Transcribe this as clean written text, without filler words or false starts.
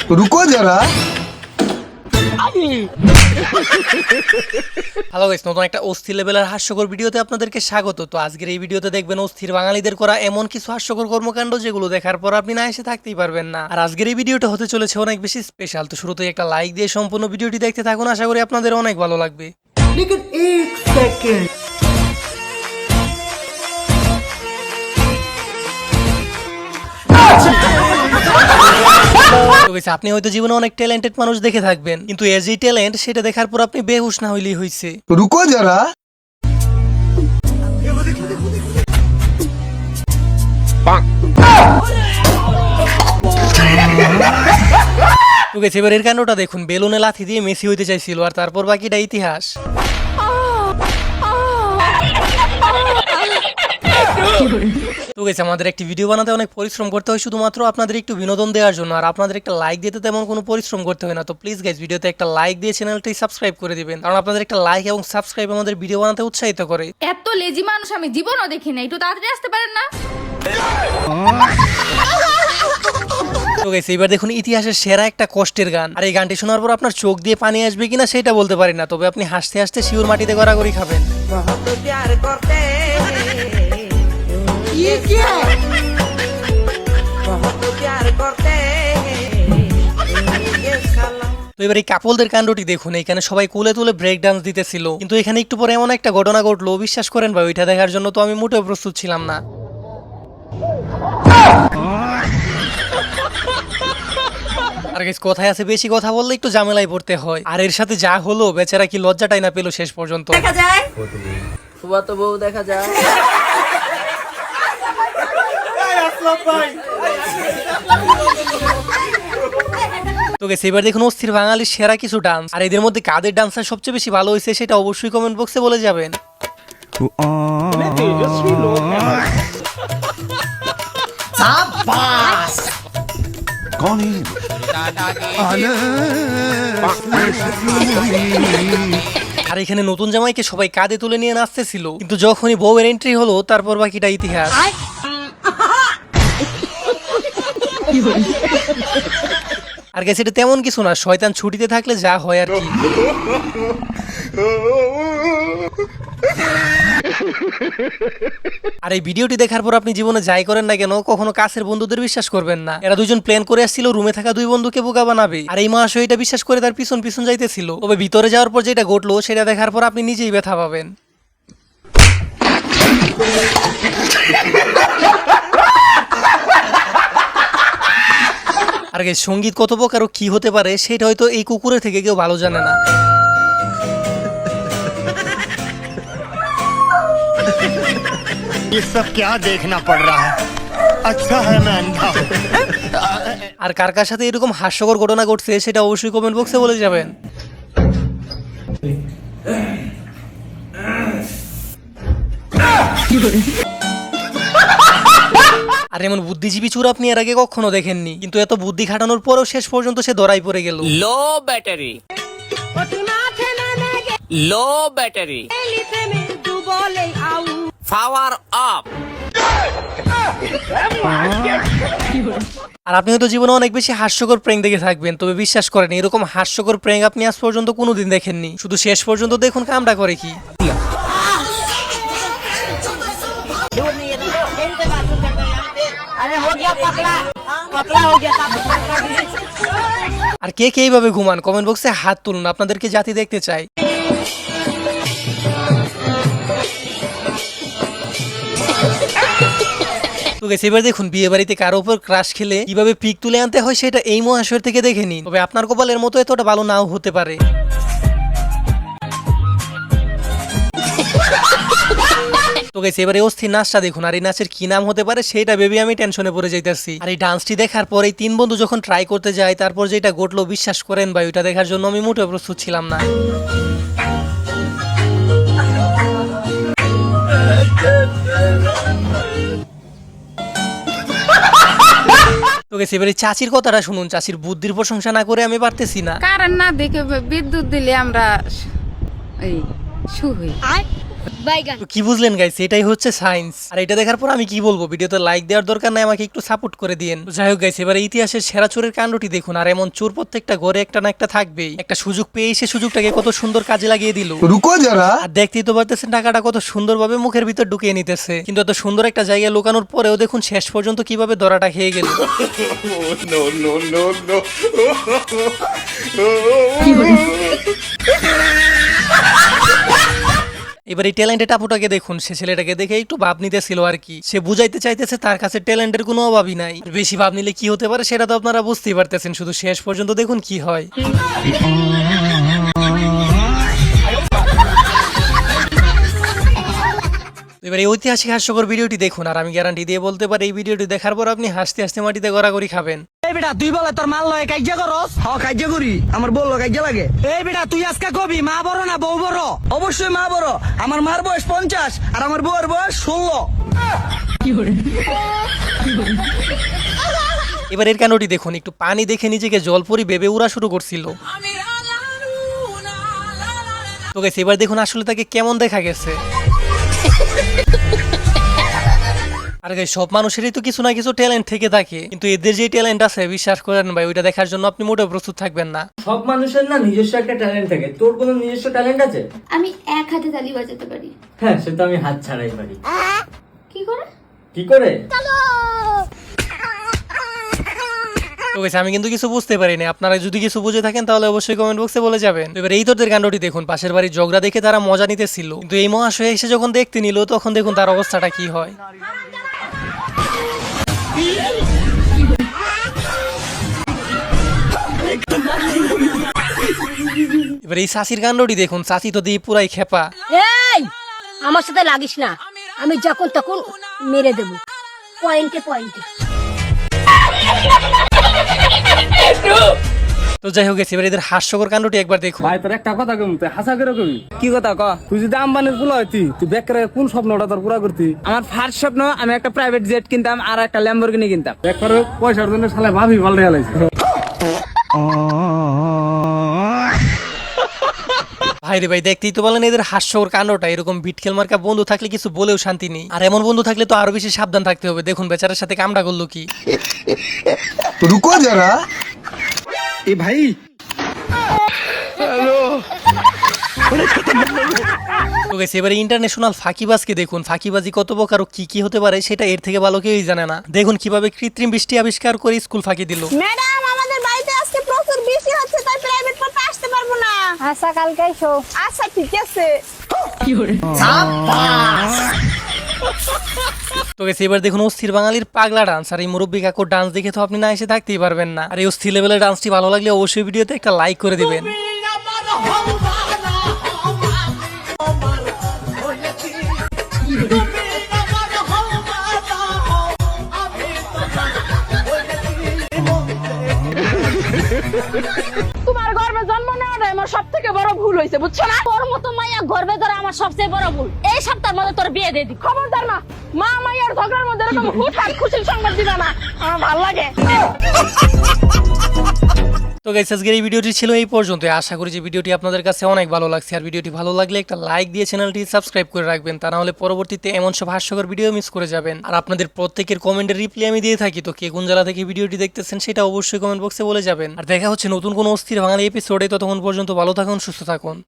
रुको जरा। Hello guys, নতুন একটা অস্থির লেভেলের হাস্যকর ভিডিওতে আপনাদেরকে স্বাগত। তো আজকের এই ভিডিওতে দেখবেন অস্থির বাঙালিদের করা এমন কিছু হাস্যকর কর্মকাণ্ড যেগুলো দেখার পর আপনি না এসে থাকতেই পারবেন না। আর আজকের এই ভিডিওটা হতে চলেছে অনেক বেশি স্পেশাল। তো শুরুতেই একটা লাইক দিয়ে সম্পূর্ণ ভিডিওটি দেখতে থাকুন, আশা করি আপনাদের অনেক ভালো লাগবে। लेकिन एक सेकंड তো গাইস, আপনি হয়তো জীবনে অনেক ট্যালেন্টেড মানুষ দেখে থাকবেন, কিন্তু এর যে ট্যালেন্ট সেটা দেখার পর আপনি বেহুশ না হইলেই হইছে। रुको जरा। তো গাইস, এবার এর কাণ্ডটা দেখুন। বেলুনে লাথি দিয়ে মেসি হইতে চাইছিল, আর তারপর বাকিটা ইতিহাস। তো গাইস, আমাদের একটি ভিডিও বানাতে অনেক পরিশ্রম করতে হয় শুধুমাত্র আপনাদের একটু বিনোদন দেওয়ার জন্য, আর আপনাদের একটা লাইক দিতে তেমন কোনো পরিশ্রম করতে হয় না। তো প্লিজ গাইস, ভিডিওতে একটা লাইক দিয়ে চ্যানেলটি সাবস্ক্রাইব করে দিবেন, কারণ আপনাদের একটা লাইক এবং সাবস্ক্রাইব আমাদের ভিডিও বানাতে উৎসাহিত করে। এত লেজি মানুষ আমি জীবনও দেখি না। একটু তাড়াতাড়ি আসতে পারেন না? তো গাইস, এবার দেখুন ইতিহাসের সেরা একটা কষ্টের গান। আর এই গানটি শোনার পর আপনার চোখ দিয়ে পানি আসবে কিনা সেটা বলতে পারি না, তবে আপনি হাসতে হাসতে শিউর মাটিতে গড়াগড়ি খাবেন। ये क्या है? তো এবার এই কাপলদের কাণ্ডটি দেখুন। এখানে সবাই কোলে তুলে ব্রেক ডান্স দিতেছিল, কিন্তু এখানে একটু পরে এমন একটা ঘটনা ঘটলো, বিশ্বাস করেন ভাই, ওইটা দেখার জন্য তো আমি মোটেও প্রস্তুত ছিলাম না। আর গাইস, কথায় আছে বেশি কথা বললে একটু ঝামেলায় পড়তে হয়, আর এর সাথে যা হলো বেচারা কি লজ্জাটাই না পেলো শেষ পর্যন্ত। দেখা যায় ফুফাতো বউ দেখা যায়। তো গাইস, এবার দেখুন অস্থির বাঙালির সেরা কিছু ডান্স। আর এদের মধ্যে কাদের ডান্সার সবচেয়ে বেশি ভালো হয়েছে সেটা অবশ্যই কমেন্ট বক্সে বলে যাবেন। कौन है? আর এখানে নতুন জামাইকে সবাই কাঁধে তুলে নিয়ে নাচতেছিল, কিন্তু যখনই বউয়ের এন্ট্রি হলো তারপর বাকিটা ইতিহাস। আর গেছে এটা তেমন কিছু না, শয়তান ছুটিতে থাকলে যা হয় আর কি। আর এই ভিডিওটি দেখার পর আপনি জীবনে যাই করেন না কেন কখনো কাছের বন্ধুদের বিশ্বাস করবেন না। এরা দুজন প্ল্যান করে আসছিল রুমে থাকা দুই বন্ধুকে বোকা বানাবে, আর এই মহাশয় এটা বিশ্বাস করে তার পিছন পিছন যাইতেছিল। তবে ভিতরে যাওয়ার পর যেটা ঘটলো সেটা দেখার পর আপনি নিজেই ব্যথা পাবেন। আর গাইস, সঙ্গীত কত প্রকার ও কি হতে পারে সেটা হয়তো এই কুকুরের থেকে কেউ ভালো জানে না। ये सब क्या देखना पड़ रहा है। अच्छा है मैं अंधा हूँ। আর কার কার সাথে এরকম হাস্যকর ঘটনা ঘটছে সেটা অবশ্যই কমেন্ট বক্সে বলে যাবেন। আর এমন বুদ্ধিজীবী চোর আপনি এর আগে কখনো দেখেননি, কিন্তু এত বুদ্ধি খাটানোর পরেও শেষ পর্যন্ত সে ধরাই পড়ে গেল। Low battery low battery power up. আর আপনি হয়তো জীবনে অনেক বেশি হাস্যকর প্র্যাঙ্ক দেখে থাকবেন, তবে বিশ্বাস করেন এরকম হাস্যকর প্র্যাঙ্ক আপনি আজ পর্যন্ত কোনোদিন দেখেননি। শুধু শেষ পর্যন্ত দেখুন কামটা করে কি। আর কে কে এইভাবে ঘুমান কমেন্ট বক্সে হাত তুলুন, আপনাদেরকে জাতি দেখতে চাই। তো গেছে, এবার দেখুন বিয়ে বাড়িতে কারো উপর ক্রাশ খেলে কিভাবে পিক তুলে আনতে হয় সেটা এই মহাশয়ের থেকে দেখে নিন, তবে আপনার কপালের মতো এতটা ভালো নাও হতে পারে। তো গেছে, এবারে অস্থির নাচটা দেখুন। আর এই নাচের কি নাম হতে পারে সেটা ভেবে আমি টেনশনে পড়ে যাইতেছি। আর এই ডান্সটি দেখার পর এই তিন বন্ধু যখন ট্রাই করতে যায় তারপর যেটা ঘটলো বিশ্বাস করেন ভাই, ওইটা দেখার জন্য আমি মোটেও প্রস্তুত ছিলাম না। তো গেছে, এবারে চাচির কথাটা শুনুন। চাচির বুদ্ধির প্রশংসা না করে আমি পারতেছি না। কারণ না দেখে বিদ্যুৎ দিলে আমরা এই শু হই। বাইগান। তো কি বুঝলেন গাইস, এটাই হচ্ছে সায়েন্স। আর এটা দেখার পর আমি কি বলবো, ভিডিওতে লাইক দেওয়ার দরকার নাই, আমাকে একটু সাপোর্ট করে দিয়েন। যাই হোক গাইস, এবারে ইতিহাসের সেরা চোরের কাণ্ডটি দেখুন। আর এমন চোর প্রত্যেকটা ঘরে একটা না একটা থাকবেই। একটা সুযোগ পেয়ে সে সুযোগটাকে কত সুন্দর কাজে লাগিয়ে দিল। रुको जरा। আর দেখতেই তো পারতেছেন টাকাটা কত সুন্দরভাবে মুখের ভিতর ঢুকিয়ে নিতেছে। কিন্তু এত সুন্দর একটা জায়গায় লুকানোর পরেও দেখুন শেষ পর্যন্ত কিভাবে ধরাটা খেয়ে গেল। এবার এই ট্যালেন্টেড আপুটাকে দেখুন, সে ছেলেটাকে দেখে একটু ভাব নিতেছিল আর কি। সে বুঝাইতে চাইতেছে তার কাছে ট্যালেন্টের কোনো অভাবই নাই। বেশি ভাব নিলে কি হতে পারে সেটা তো আপনারা বুঝতেই পারতেছেন। শুধু শেষ পর্যন্ত দেখুন কি হয়। এবার এই ঐতিহাসিক হাস্যকর ভিডিওটি দেখুন। আর আমি গ্যারান্টি দিয়ে বলতে পারি এই ভিডিওটি দেখার পর আপনি হাসতে হাসতে মাটিতে গড়াগড়ি খাবেন। এই বেটা তুই বলে তোর মাল লয় কাজ্জা করস? হ্যাঁ কাজ্জা করি, আমার বউ কাজ্জা লাগে। এই বেটা তুই আজকে কবি মা বড় না বউ বড়? অবশ্যই মা বড়। আমার মার বয়স 50 আর আমার বউয়ের বয়স 16। এবার এর কাণ্ডটি দেখুন। একটু পানি দেখে নিজেকে জলপরি ভেবে উড়া শুরু করছিল। তো গাইস, এবার দেখুন আসলে তাকে কেমন দেখা গেছে। আর গাইস, সব মানুষেরই তো কিছু না কিছু ট্যালেন্ট থেকে থাকে, কিন্তু এদের যে ট্যালেন্ট আছে বিশ্বাস করেন ভাই, ওইটা দেখার জন্য আপনি মোটেও প্রস্তুত থাকবেন না। সব মানুষের না নিজস্ব একটা ট্যালেন্ট থাকে। তোর কোনো নিজস্ব ট্যালেন্ট আছে? আমি এক হাতে তালি বাজাতে পারি। হ্যাঁ, সে তো আমি হাত ছাড়াই পারি। কি করে? কি করে? তো গাইস, আমি কিন্তু কিছু বুঝতে পারিনি। আপনারা যদি কিছু বুঝে থাকেন তাহলে অবশ্যই কমেন্ট বক্সে বলে যাবেন। এবার এই তোদের কাণ্ডটি দেখুন। পাশের বাড়ির ঝগড়া দেখে তারা মজা নিতেছিল, কিন্তু এই মহাশয় এসে যখন দেখতে নিল তখন দেখুন তার অবস্থাটা কি হয়। এবার এই চাষির কাণ্ডটি দেখুন। চাষি তো দিয়ে পুরাই খেপা। এই আমার সাথে লাগিস না, আমি যখন তখন মেরে দেব পয়েন্টে পয়েন্টে। তো যাই হোক, এবার এদের হাস্যকর কাণ্ডটি একবার দেখুন। ভাই তোর একটা কথা কম, তুই হাসা করে কবি। কি কথা ক? তুই যদি আম্বানির পুলা হইতি, তুই বেকারে কোন স্বপ্নটা তোর পুরা করতি? আমার ফার্স্ট স্বপ্ন আমি একটা প্রাইভেট জেট কিনতাম আর একটা ল্যাম্বরগিনি কিনতাম। বেকারে পয়সার জন্য শালা ভাবি পাল্টে গেলাইছে। ভাই রে ভাই, দেখতেই তো বলেন এদের হাস্যকর কাণ্ডটা। এরকম বিটকেল মার্কা বন্ধু থাকলে কিছু বলেও শান্তি নেই। আর এমন বন্ধু থাকলে তো আরো বেশি সাবধান থাকতে হবে। দেখুন বেচারার সাথে কামটা করলো কি। रुको जरा। এ ভাই তো গেছে এবারে ইন্টারন্যাশনাল ফাঁকিবাজকে দেখুন। ফাঁকিবাজি কত প্রকার ও কি কি হতে পারে সেটা এর থেকে ভালো কেউই জানে না। দেখুন কিভাবে কৃত্রিম বৃষ্টি আবিষ্কার করে স্কুল ফাঁকি দিল। ম্যাডাম আমাদের বাড়িতে আজকে প্রচুর বৃষ্টি হচ্ছে, তাই প্রাইভেট পড়তে আসতে পারবো না। আচ্ছা কালকে এসো। আচ্ছা ঠিক আছে। তো গেছে এবার দেখুন অস্থির বাঙালির পাগলা ডান্স। আর এই মুরব্বী কাকুর ডান্স দেখে তো আপনি না এসে থাকতেই পারবেন না। আর এই অস্থির লেভেলের ডান্সটি ভালো লাগলে অবশ্যই ভিডিওতে একটা লাইক করে দিবেন। তোমার গর্ভে জন্ম নেওয়াটাই আমার সব থেকে বড় ভুল হয়েছে, বুঝছো না? তোর মতো মাইয়া গর্ভে ধরা আমার সবচেয়ে বড় ভুল। এই সপ্তাহের মধ্যে তোর বিয়ে দিয়ে দি। খবরদার না, মা মাইয়ার ঝগড়ার মধ্যে এরকম হুটহাট খুশির সংবাদ দিবা না, আমার ভালো লাগে। তো গাইস, আজকের এই ভিডিওটি ছিল এই পর্যন্ত। আশা করি যে ভিডিওটি আপনাদের কাছে অনেক ভালো লাগছে। আর ভিডিওটি ভালো লাগলে একটা লাইক দিয়ে চ্যানেলটি সাবস্ক্রাইব করে রাখবেন, তা না হলে পরবর্তীতে এমন সব হাস্যকর ভিডিও মিস করে যাবেন। আর আপনাদের প্রত্যেকের কমেন্টের রিপ্লাই আমি দিয়ে থাকি। তো কে কোন জেলা থেকে ভিডিওটি দেখতেছেন সেটা অবশ্যই কমেন্ট বক্সে বলে যাবেন। আর দেখা হচ্ছে নতুন কোনো অস্থির বাঙালি এপিসোডে। ততক্ষণ পর্যন্ত ভালো থাকুন, সুস্থ থাকুন।